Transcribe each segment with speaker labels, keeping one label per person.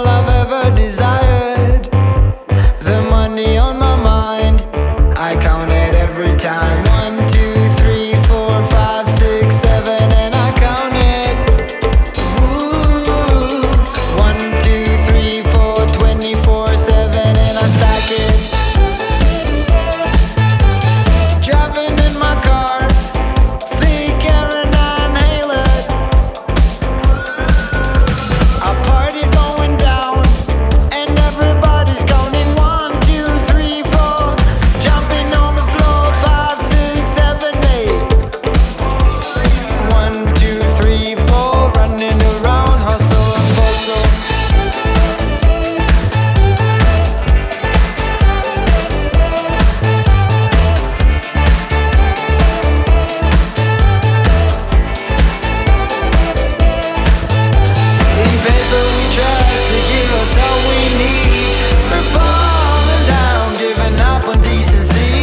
Speaker 1: all I've ever desired. The money on my mind, I count it every time. 1, 2, 3, 4, 5, 6, 7, and I count it. Ooh, 1, 2, 3, 4, 24/7, and I stack it. Driving in my car, fake air and I inhale it. Our party's going down, and everybody's counting. 1, 2, 3, 4, jumping on the floor. 5, 6, 7, 8. 1, 2, 3, 4, running around, hustle and bustle. In paper we trust to give us all we need. We're falling down, giving up on decency,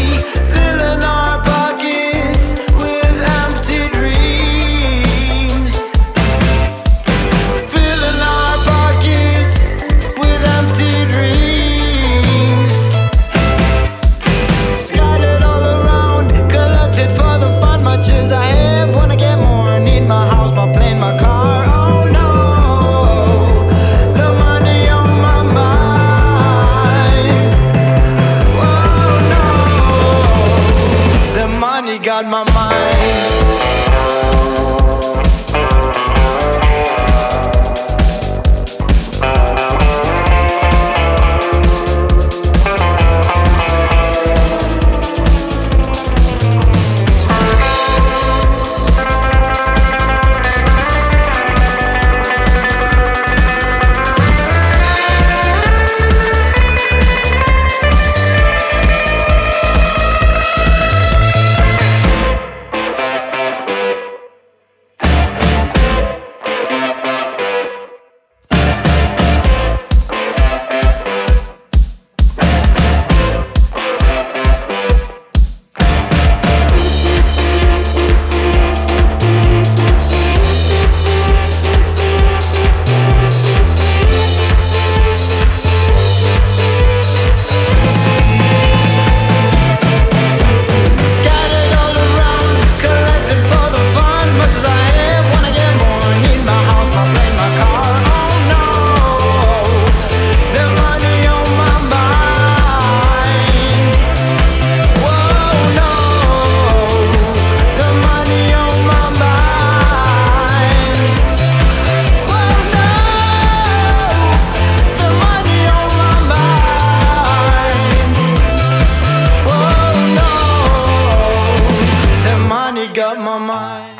Speaker 1: filling our pockets with empty dreams. Filling our pockets with empty dreams. Scattered all around, collected for the fun. Much as I have, wanna get more. Need my house, my plane, my car. Oh no, the money on my mind. Oh no, the money got my mind. Scattered all around, collected for the fun. Much as I have, wanna get more. Need my house, my plane, my car. Oh no, the money on my mind. Whoa no, the money on my mind. Whoa no, the money on my mind. Whoa no, the money got my mind.